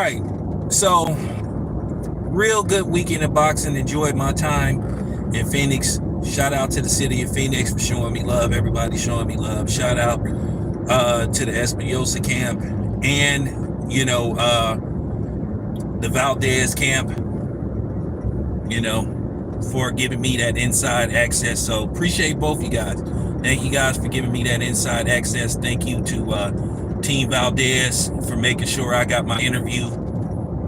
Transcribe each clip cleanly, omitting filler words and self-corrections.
right. So, real good weekend of boxing. Enjoyed my time in Phoenix. Shout out to the city of Phoenix for showing me love. Everybody showing me love. Shout out to the Espinosa camp and, the Valdez camp, for giving me that inside access. So appreciate both you guys. Thank you guys for giving me that inside access. Thank you to Team Valdez for making sure I got my interview.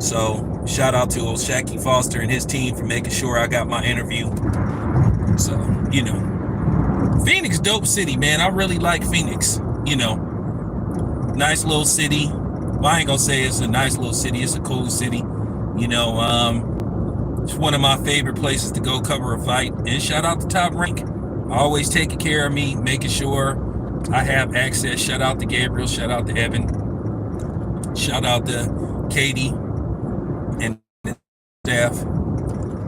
So shout out to Shaqy Foster and his team for making sure I got my interview. So, Phoenix, dope city, man. I really like Phoenix. Nice little city. Well, I ain't gonna say it's a nice little city. It's a cool city. It's one of my favorite places to go cover a fight. And shout out to Top Rank. Always taking care of me, making sure I have access. Shout out to Gabriel. Shout out to Evan. Shout out to Katie and staff.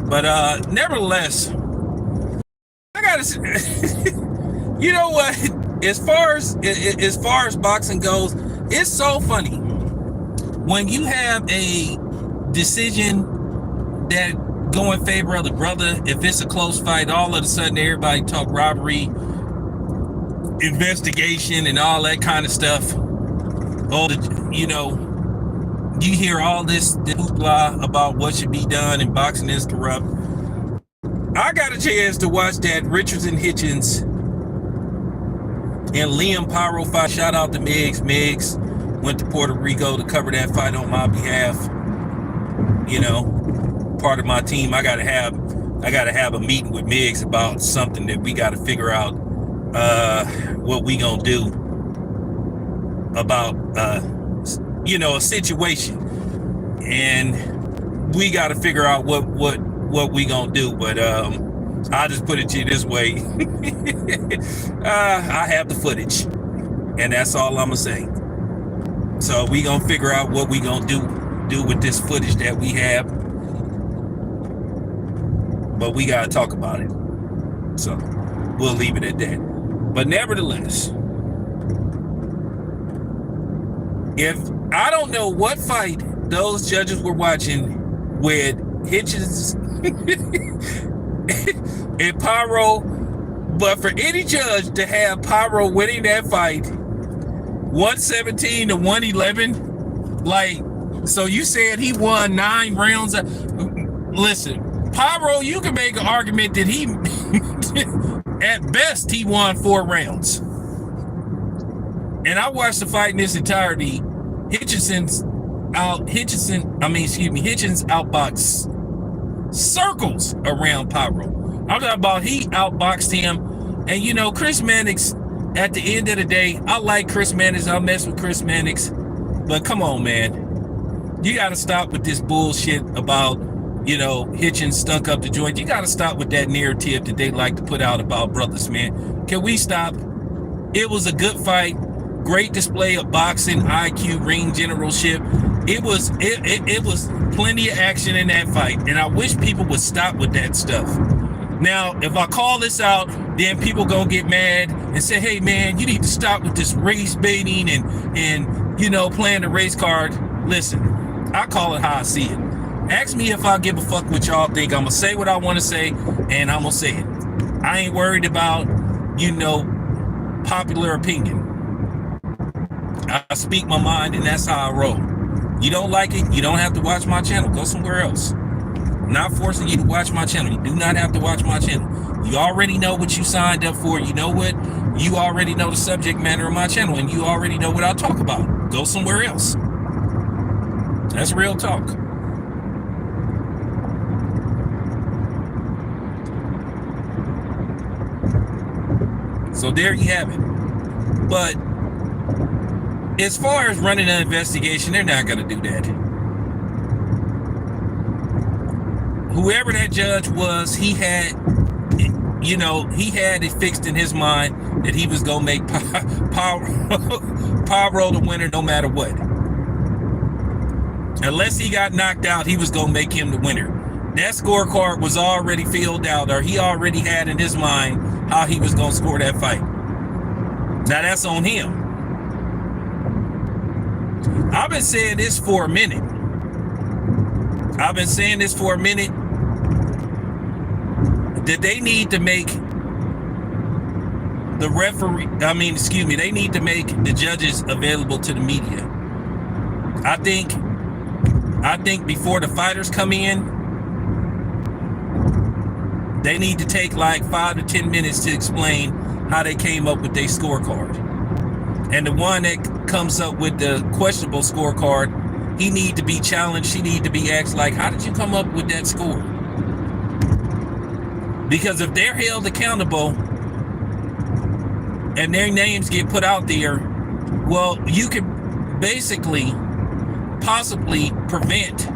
But nevertheless, I gotta say, you know what? As far as boxing goes, it's so funny when you have a decision that go in favor of the brother. If it's a close fight, all of a sudden everybody talk robbery, investigation, and all that kind of stuff. You hear all this hoopla about what should be done and boxing is corrupt. I got a chance to watch that Richardson Hitchens and Liam Pyro fight. Shout out to Miggs. Miggs went to Puerto Rico to cover that fight on my behalf. Part of my team. I gotta have a meeting with Miggs about something that we gotta figure out what we gonna do about a situation, and we gotta figure out what we gonna do. But I'll just put it to you this way. I have the footage, and that's all I'm gonna say. So we gonna figure out what we gonna do with this footage that we have, but we gotta talk about it. So we'll leave it at that. But nevertheless, if I don't know what fight those judges were watching with Hitchens and Pyro, but for any judge to have Pyro winning that fight 117 to 111, so you said he won 9 rounds. Listen, Pyro, you can make an argument that he at best he won 4 rounds. And I watched the fight in its entirety. Hitchens outboxed circles around Pyro. I'm talking about he outboxed him. And Chris Mannix, at the end of the day, I like Chris Mannix. I mess with Chris Mannix. But come on, man. You got to stop with this bullshit about, Hitchens stunk up the joint. You got to stop with that narrative that they like to put out about brothers, man. Can we stop? It was a good fight. Great display of boxing, IQ, ring generalship. It was plenty of action in that fight, and I wish people would stop with that stuff. Now, if I call this out, then people gonna get mad and say, "Hey, man, you need to stop with this race baiting and playing the race card." Listen, I call it how I see it. Ask me if I give a fuck what y'all think. I'm gonna say what I want to say, and I'm gonna say it. I ain't worried about popular opinion. I speak my mind, and that's how I roll. You don't like it, you don't have to watch my channel. Go somewhere else. I'm not forcing you to watch my channel. You do not have to watch my channel. You already know what you signed up for. You know what? You already know the subject matter of my channel, and you already know what I'll talk about. Go somewhere else. That's real talk. So there you have it. But as far as running an investigation, they're not going to do that. Whoever that judge was, he had it fixed in his mind that he was going to make Pyro the winner no matter what. Unless he got knocked out, he was going to make him the winner. That scorecard was already filled out, or he already had in his mind how he was going to score that fight. Now that's on him. I've been saying this for a minute. I've been saying this for a minute, that they need to make the they need to make the judges available to the media. I think before the fighters come in, they need to take like 5 to 10 minutes to explain how they came up with their scorecard. And the one that comes up with the questionable scorecard, he need to be challenged. He need to be asked, like, how did you come up with that score? Because if they're held accountable and their names get put out there, well, you could basically possibly prevent,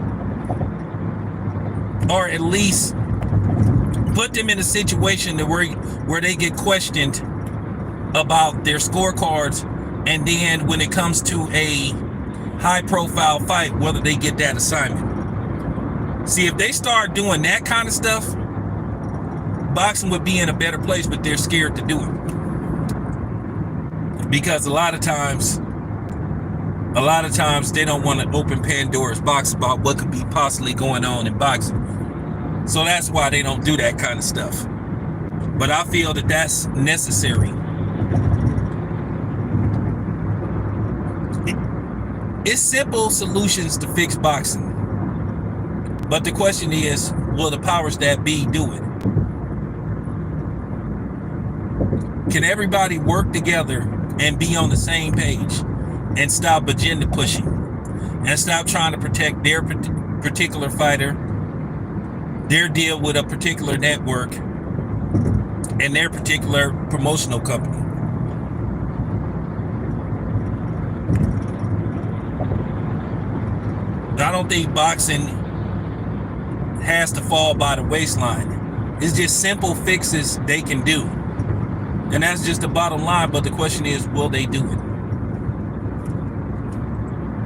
or at least put them in a situation where they get questioned about their scorecards, and then when it comes to a high profile fight, whether they get that assignment. See, if they start doing that kind of stuff, boxing would be in a better place, but they're scared to do it. Because a lot of times they don't want to open Pandora's box about what could be possibly going on in boxing. So that's why they don't do that kind of stuff. But I feel that that's necessary. It's simple solutions to fix boxing. But the question is, will the powers that be do it? Can everybody work together and be on the same page and stop agenda pushing and stop trying to protect their particular fighter, their deal with a particular network, and their particular promotional company? I don't think boxing has to fall by the waistline. It's just simple fixes they can do. And that's just the bottom line. But the question is, will they do it?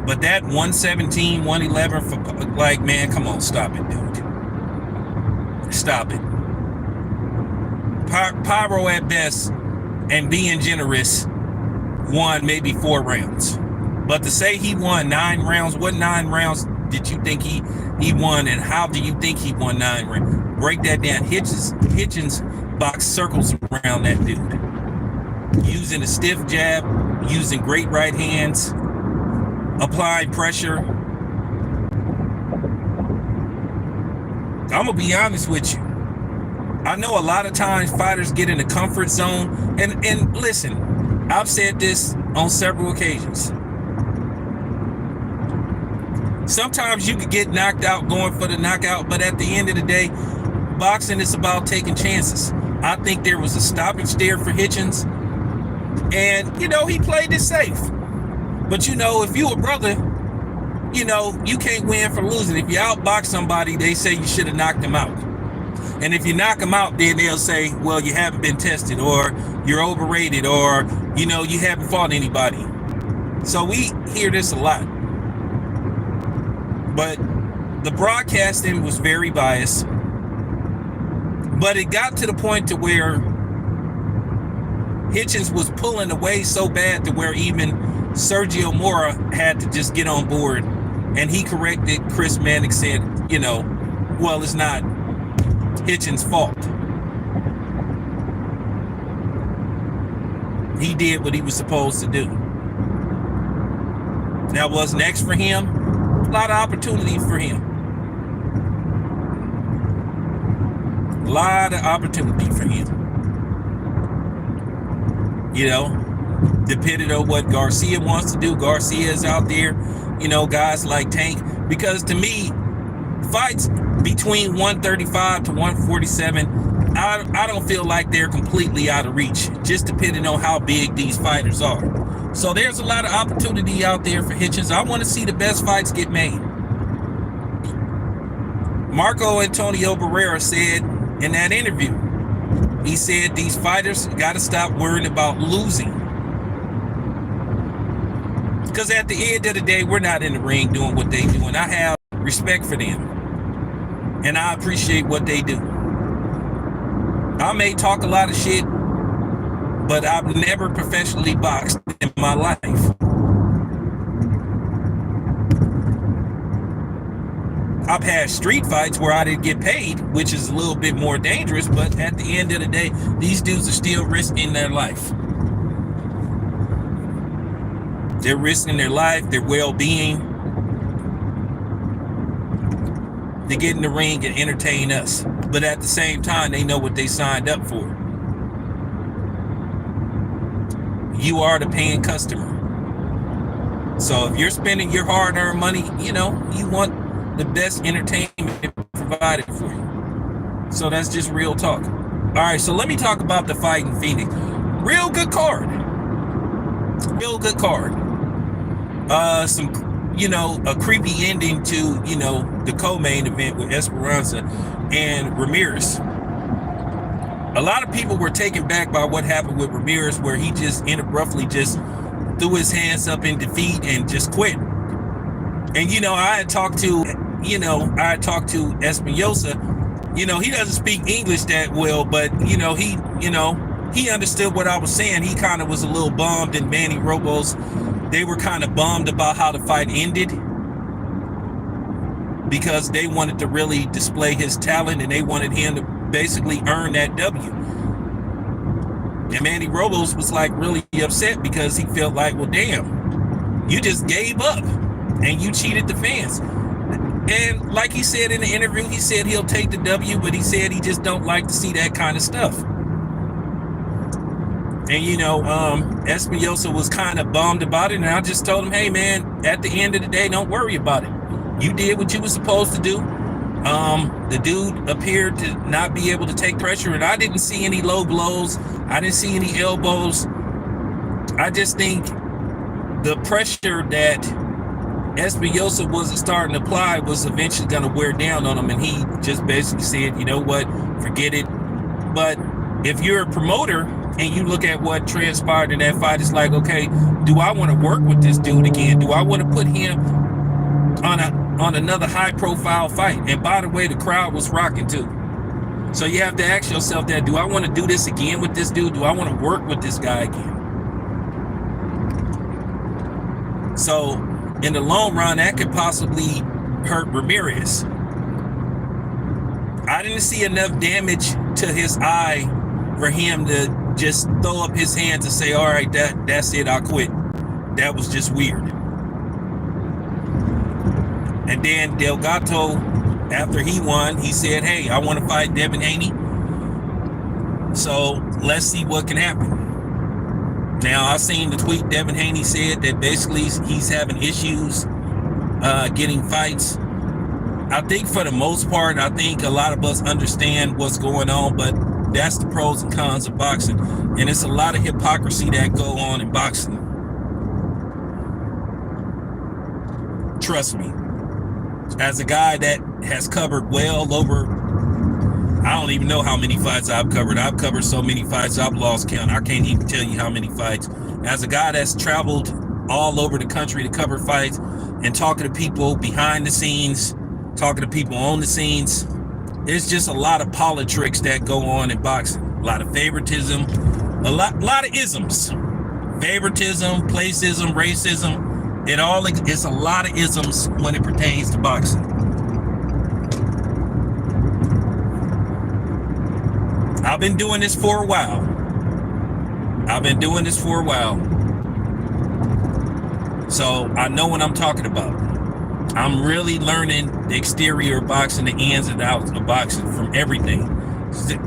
But that 117, 111 for, like, man, come on, stop it, dude. Stop it. Pyro at best, and being generous, won maybe 4 rounds. But to say he won 9 rounds, what 9 rounds did you think he won, and how do you think he won 9 rounds? Break that down. Hitchens boxed circles around that dude, using a stiff jab, using great right hands, applying pressure. I'm gonna be honest with you. I know a lot of times fighters get in the comfort zone, and listen, I've said this on several occasions. Sometimes you could get knocked out going for the knockout, but at the end of the day, boxing is about taking chances. I think there was a stoppage there for Hitchens, and, he played it safe. But, if you a brother, you can't win for losing. If you outbox somebody, they say you should have knocked them out. And if you knock them out, then they'll say, well, you haven't been tested, or you're overrated, or, you haven't fought anybody. So we hear this a lot. But the broadcasting was very biased. But it got to the point to where Hitchens was pulling away so bad to where even Sergio Mora had to just get on board. And he corrected Chris Mannix, said, well, it's not Hitchens' fault. He did what he was supposed to do. Now, what's next for him? A lot of opportunity for him. A lot of opportunity for him. Depending on what Garcia wants to do. Garcia is out there, guys like Tank. Because to me, fights between 135 to 147, I don't feel like they're completely out of reach, just depending on how big these fighters are. So there's a lot of opportunity out there for Hitchens. I want to see the best fights get made. Marco Antonio Barrera said in that interview, he said these fighters got to stop worrying about losing. Because at the end of the day, we're not in the ring doing what they do. And I have respect for them. And I appreciate what they do. I may talk a lot of shit, but I've never professionally boxed in my life. I've had street fights where I didn't get paid, which is a little bit more dangerous, but at the end of the day, these dudes are still risking their life. They're risking their life, their well-being, to get in the ring and entertain us. But at the same time, they know what they signed up for. You are the paying customer. So if you're spending your hard-earned money, you want the best entertainment provided for you. So that's just real talk. All right, so let me talk about the fight in Phoenix. Real good card. Real good card. A creepy ending to, the co-main event with Esperanza and Ramirez. A lot of people were taken back by what happened with Ramirez, where he just abruptly just threw his hands up in defeat and just quit. And, I had talked to Espinosa. He doesn't speak English that well, but, he understood what I was saying. He kind of was a little bummed, and Manny Robles, they were kind of bummed about how the fight ended, because they wanted to really display his talent and they wanted him to basically earn that W. And Manny Robles was like really upset, because he felt like, well, damn, you just gave up and you cheated the fans. And like he said in the interview, he said he'll take the W, but he said he just don't like to see that kind of stuff. And, Espinosa was kind of bummed about it. And I just told him, hey, man, at the end of the day, don't worry about it. You did what you were supposed to do. The dude appeared to not be able to take pressure. And I didn't see any low blows. I didn't see any elbows. I just think the pressure that Espinosa wasn't starting to apply was eventually going to wear down on him. And he just basically said, you know what, forget it. But if you're a promoter and you look at what transpired in that fight, it's like, okay, do I want to work with this dude again? Do I want to put him on another high profile fight? And by the way, the crowd was rocking too. So you have to ask yourself that, do I want to do this again with this dude? Do I want to work with this guy again? So in the long run, that could possibly hurt Ramirez. I didn't see enough damage to his eye for him to just throw up his hands and say, all right, that's it, I quit. That was just weird. And then Delgado, after he won, he said, hey, I want to fight Devin Haney. So let's see what can happen. Now, I've seen the tweet Devin Haney said that basically he's having issues getting fights. I think for the most part, I think a lot of us understand what's going on, but that's the pros and cons of boxing. And it's a lot of hypocrisy that go on in boxing. Trust me. As a guy that has covered well over, I don't even know how many fights I've covered. I've covered so many fights, I've lost count. I can't even tell you how many fights. As a guy that's traveled all over the country to cover fights and talking to people behind the scenes, talking to people on the scenes, there's just a lot of politics that go on in boxing. A lot of favoritism, a lot of isms. Favoritism, placism, racism. It's a lot of isms when it pertains to boxing. I've been doing this for a while. So I know what I'm talking about. I'm really learning the exterior of boxing, the ins and outs of boxing, from everything.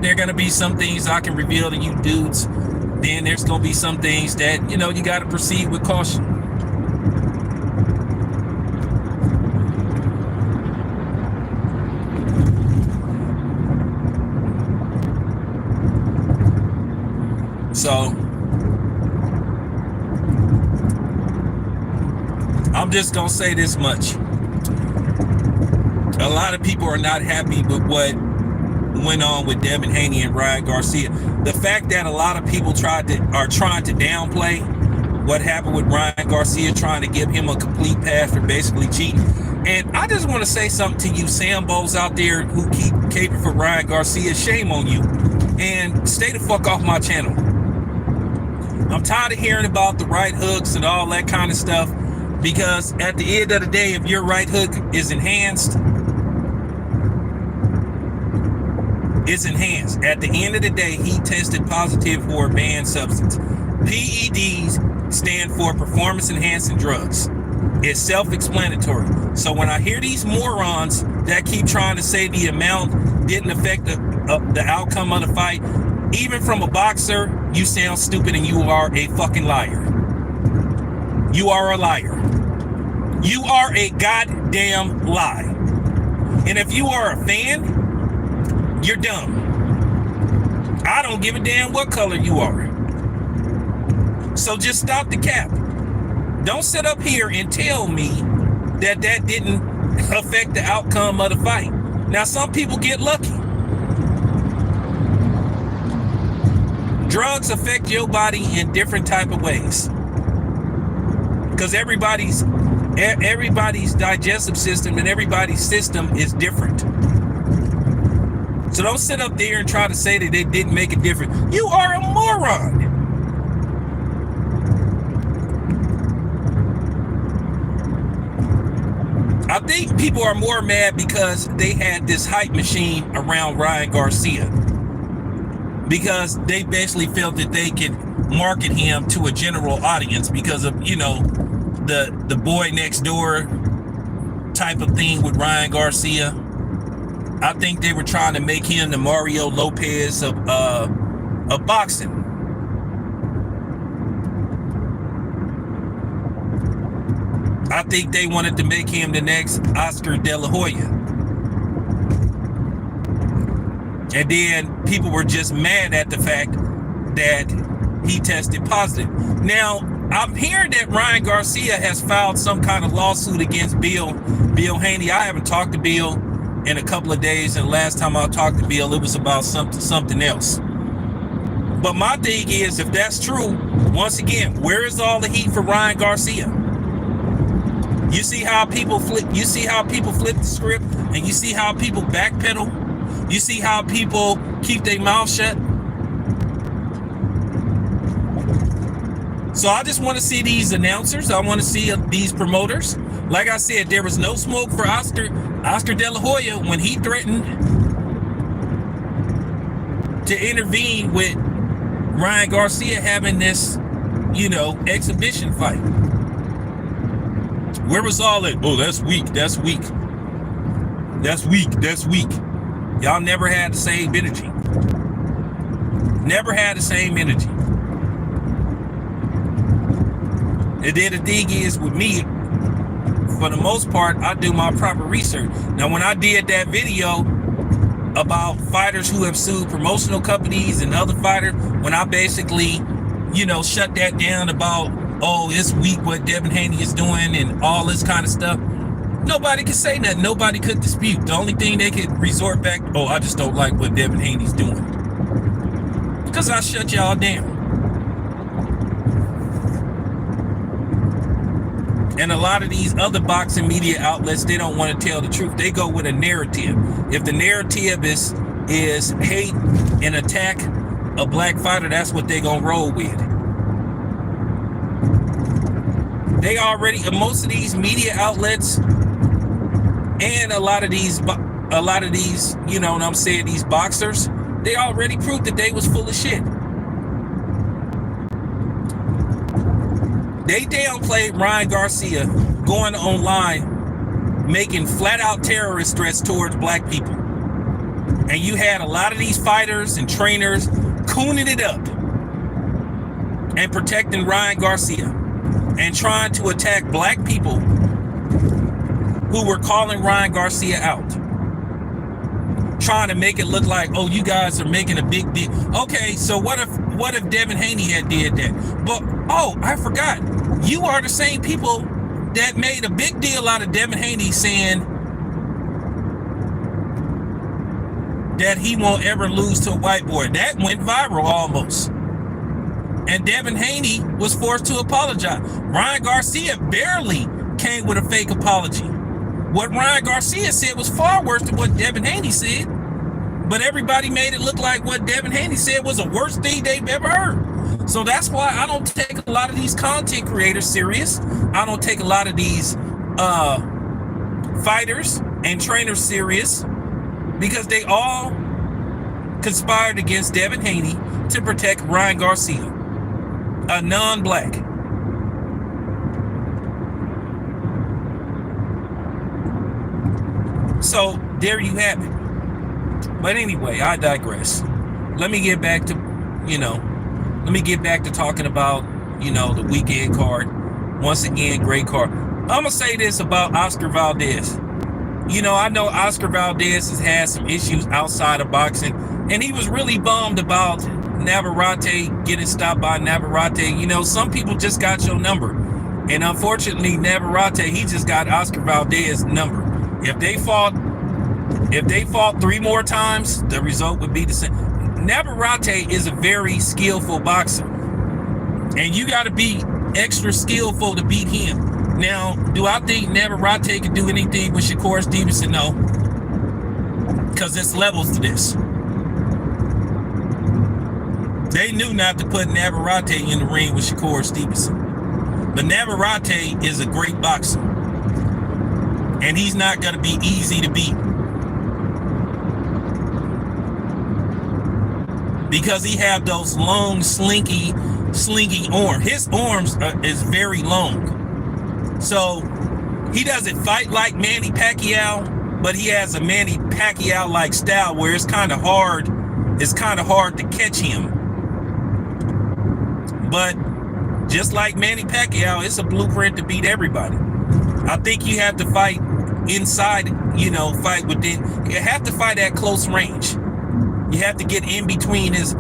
There are going to be some things I can reveal to you dudes. Then there's going to be some things that, you got to proceed with caution. So I'm just going to say this much. A lot of people are not happy with what went on with Devin Haney and Ryan Garcia. The fact that a lot of people are trying to downplay what happened with Ryan Garcia, trying to give him a complete pass for basically cheating. And I just want to say something to you Sambos out there who keep caping for Ryan Garcia. Shame on you. And stay the fuck off my channel. I'm tired of hearing about the right hooks and all that kind of stuff, because at the end of the day, if your right hook is enhanced, is enhanced. At the end of the day, he tested positive for a banned substance. PEDs stand for performance enhancing drugs. It's self-explanatory. So when I hear these morons that keep trying to say the amount didn't affect the outcome of the fight, even from a boxer, you sound stupid and you are a fucking liar. You are a liar. You are a goddamn lie. And if you are a fan, you're dumb. I don't give a damn what color you are. So just stop the cap. Don't sit up here and tell me that that didn't affect the outcome of the fight. Now, some people get lucky. Drugs affect your body in different type of ways. Because everybody's digestive system and everybody's system is different. So don't sit up there and try to say that it didn't make a difference. You are a moron. I think people are more mad because they had this hype machine around Ryan Garcia, because they basically felt that they could market him to a general audience because of, you know, the boy next door type of thing with Ryan Garcia. I think they were trying to make him the Mario Lopez of boxing. I think they wanted to make him the next Oscar De La Hoya. And then people were just mad at the fact that he tested positive. Now, I'm hearing that Ryan Garcia has filed some kind of lawsuit against Bill Haney. I haven't talked to Bill in a couple of days, and last time I talked to Bill, it was about something else. But my thing is, if that's true, once again, where is all the heat for Ryan Garcia? You see how people flip the script, and you see how people backpedal. You see how people keep their mouth shut. So I just want to see these announcers. I want to see these promoters. Like I said, there was no smoke for Oscar De La Hoya when he threatened to intervene with Ryan Garcia having this, you know, exhibition fight. Where was all that? Oh, that's weak. That's weak. That's weak. That's weak. Y'all never had the same energy. Never had the same energy. And then the thing is, with me, for the most part, I do my proper research. Now, when I did that video about fighters who have sued promotional companies and other fighters, when I basically, you know, shut that down about, oh, it's weak what Devin Haney is doing and all this kind of stuff, nobody could say nothing. Nobody could dispute. The only thing they could resort back, oh, I just don't like what Devin Haney's doing. Because I shut y'all down. And a lot of these other boxing media outlets, they don't want to tell the truth. They go with a narrative. If the narrative is hate and attack a black fighter, that's what they gonna roll with. They already, most of these media outlets and a lot of these, you know what I'm saying, these boxers, they already proved that they was full of shit. They downplayed Ryan Garcia going online, making flat out terrorist threats towards black people. And you had a lot of these fighters and trainers cooning it up and protecting Ryan Garcia and trying to attack black people who were calling Ryan Garcia out, trying to make it look like, oh, you guys are making a big deal. Okay, so what if Devin Haney had did that? But oh, I forgot, you are the same people that made a big deal out of Devin Haney saying that he won't ever lose to a white boy. That went viral almost. And Devin Haney was forced to apologize. Ryan Garcia barely came with a fake apology. What Ryan Garcia said was far worse than what Devin Haney said. But everybody made it look like what Devin Haney said was the worst thing they've ever heard. So that's why I don't take a lot of these content creators serious. I don't take a lot of these fighters and trainers serious, because they all conspired against Devin Haney to protect Ryan Garcia, a non-black. So there you have it. But anyway, I digress. Let me get back to, talking about, the weekend card. Once again, great card. I'm going to say this about Oscar Valdez. I know Oscar Valdez has had some issues outside of boxing, and he was really bummed about Navarrete getting stopped by Navarrete. Some people just got your number. And unfortunately, Navarrete, he just got Oscar Valdez's number. If they fought 3 more times, the result would be the same. Navarrete is a very skillful boxer, and you got to be extra skillful to beat him. Now, do I think Navarrete could do anything with Shakur Stevenson? No, because there's levels to this. They knew not to put Navarrete in the ring with Shakur Stevenson, but Navarrete is a great boxer, and he's not going to be easy to beat. Because he have those long, slinky arms. His arms is very long. So he doesn't fight like Manny Pacquiao, but he has a Manny Pacquiao-like style where it's kind of hard. It's kind of hard to catch him. But just like Manny Pacquiao, it's a blueprint to beat everybody. I think you have to fight inside, fight within. You have to fight at close range. You have to get in between his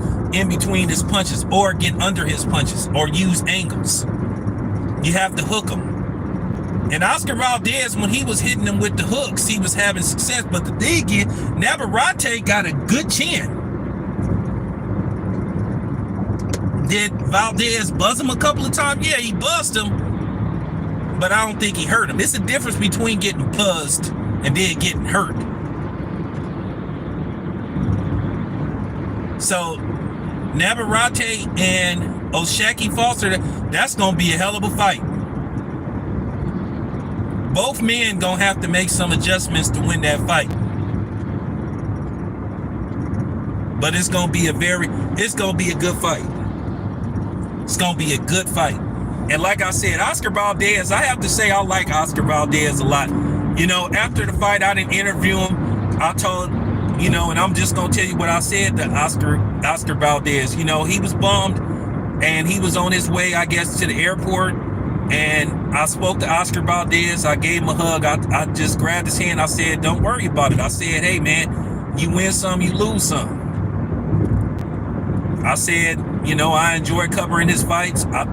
punches, or get under his punches, or use angles. You have to hook him. And Oscar Valdez, when he was hitting them with the hooks, he was having success. But the thing is, Navarrete got a good chin. Did Valdez buzz him a couple of times? Yeah, he buzzed him, but I don't think he hurt him. It's a difference between getting buzzed and then getting hurt. So Navarrete and O'Shaquie Foster, that's going to be a hell of a fight. Both men going to have to make some adjustments to win that fight. But it's going to be a good fight. It's going to be a good fight. And like I said, Oscar Valdez, I have to say I like Oscar Valdez a lot. After the fight, I didn't interview him. I told and I'm just going to tell you what I said to Oscar Valdez. He was bummed, and he was on his way, I guess, to the airport. And I spoke to Oscar Valdez. I gave him a hug. I just grabbed his hand. I said, don't worry about it. I said, hey, man, you win some, you lose some. I said, I enjoy covering his fights. I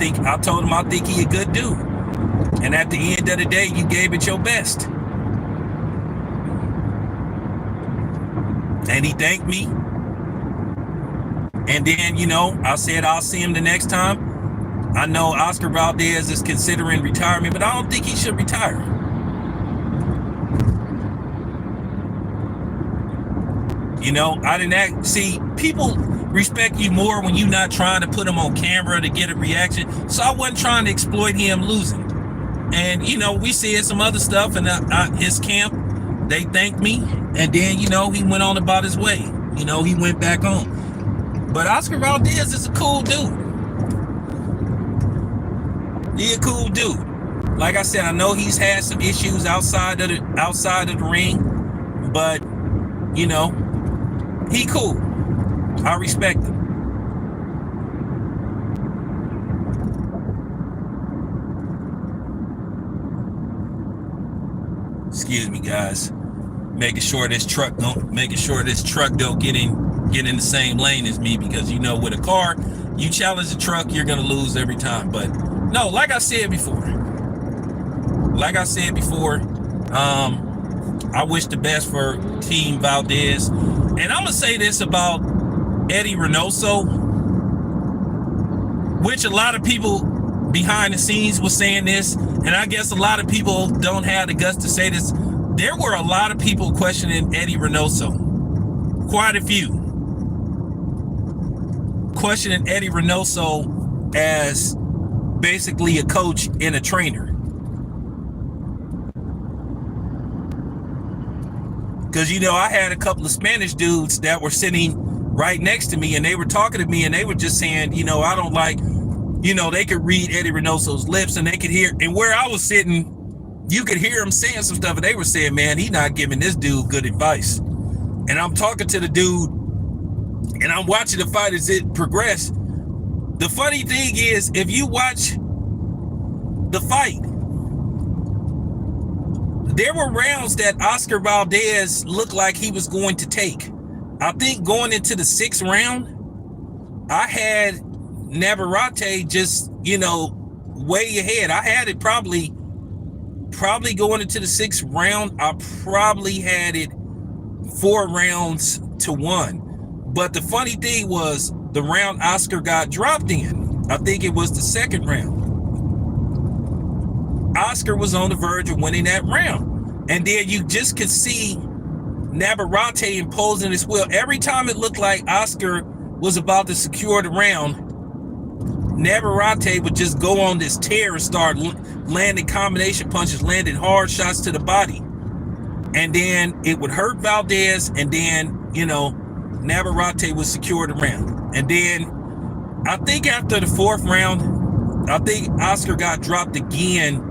told him I think he a good dude. And at the end of the day, you gave it your best. And he thanked me. And then, I said I'll see him the next time. I know Oscar Valdez is considering retirement, but I don't think he should retire. See, people respect you more when you're not trying to put him on camera to get a reaction. So I wasn't trying to exploit him losing. And, we said some other stuff in his camp. They thanked me. And then, he went on about his way. He went back home. But Oscar Valdez is a cool dude. He a cool dude. Like I said, I know he's had some issues outside of the ring. But, he cool. I respect him. Excuse me, guys. Making sure this truck don't get in the same lane as me, because with a car, you challenge the truck, you're gonna lose every time. But no, like I said before, I wish the best for Team Valdez. And I'm gonna say this about Eddie Reynoso, which a lot of people behind the scenes was saying this, and I guess a lot of people don't have the guts to say this. There were a lot of people questioning Eddie Reynoso. Quite a few. Questioning Eddie Reynoso as basically a coach and a trainer. Because, I had a couple of Spanish dudes that were sitting right next to me, and they were talking to me, and they were just saying, you know, I don't like, you know, they could read Eddie Reynoso's lips, and they could hear, and where I was sitting, you could hear him saying some stuff, and they were saying, man, he's not giving this dude good advice. And I'm talking to the dude, and I'm watching the fight as it progressed. The funny thing is, if you watch the fight, there were rounds that Oscar Valdez looked like he was going to take. I think going into the 6th round, I had Navarrete just, you know, way ahead. I had it probably going into the 6th round. I probably had it 4 rounds to 1. But the funny thing was, the round Oscar got dropped in, I think it was the 2nd round. Oscar was on the verge of winning that round. And then you just could see Navarrete imposing his will. Every time it looked like Oscar was about to secure the round, Navarrete would just go on this tear and start landing combination punches, landing hard shots to the body. And then it would hurt Valdez, and then, you know, Navarrete would secure the round. And then I think after the 4th round, I think Oscar got dropped again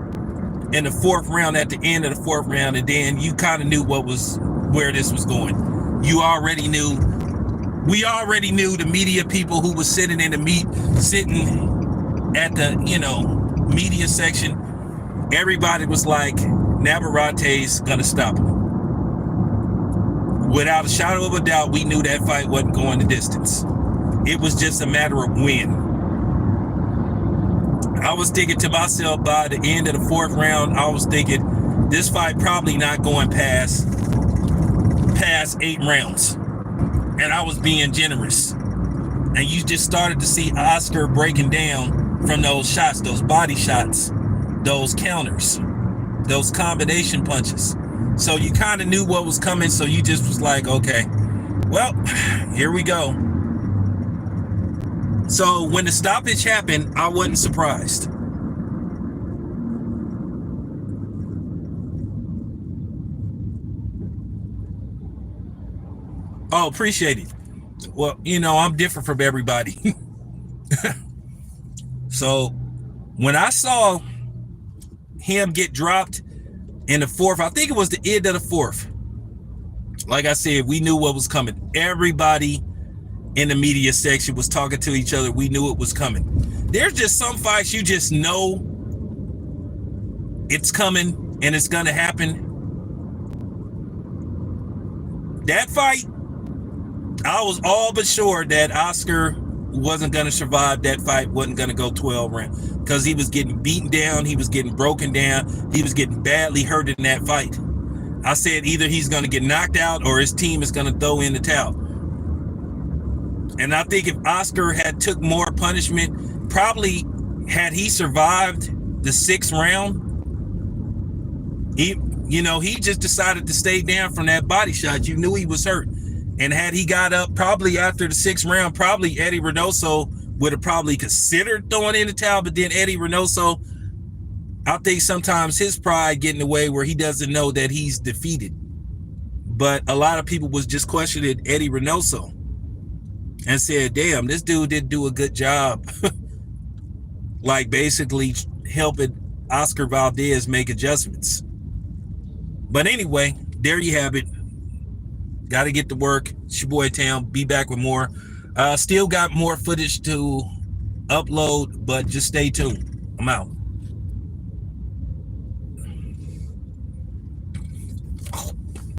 in the 4th round, at the end of the 4th round, and then you kind of knew where this was going. We already knew the media people who was sitting at the, you know, media section. Everybody was like, Navarrete's gonna stop him. Without a shadow of a doubt, we knew that fight wasn't going the distance. It was just a matter of when. I was thinking to myself, by the end of the 4th round, I was thinking this fight probably not going past 8 rounds. And I was being generous. And you just started to see Oscar breaking down from those shots, those body shots, those counters, those combination punches. So you kind of knew what was coming, so you just was like, okay, well, here we go. So when the stoppage happened, I wasn't surprised. Oh, appreciate it. Well, you know, I'm different from everybody. So when I saw him get dropped in the 4th, I think it was the end of the 4th. Like I said, we knew what was coming. Everybody in the media section was talking to each other. We knew it was coming. There's just some fights you just know it's coming and it's gonna happen. That fight, I was all but sure that Oscar wasn't gonna survive that fight, wasn't gonna go 12 rounds, because he was getting beaten down, he was getting broken down, he was getting badly hurt in that fight. I said either he's gonna get knocked out or his team is gonna throw in the towel. And I think if Oscar had took more punishment, probably had he survived the 6th round, he just decided to stay down from that body shot. You knew he was hurt. And had he got up probably after the 6th round, probably Eddie Reynoso would have probably considered throwing in the towel. But then Eddie Reynoso, I think sometimes his pride get in the way where he doesn't know that he's defeated. But a lot of people was just questioning Eddie Reynoso and said, damn, this dude didn't do a good job. Like basically helping Oscar Valdez make adjustments. But anyway, there you have it. Got to get to work. It's your boy Tam. Be back with more. Still got more footage to upload, but just stay tuned. I'm out.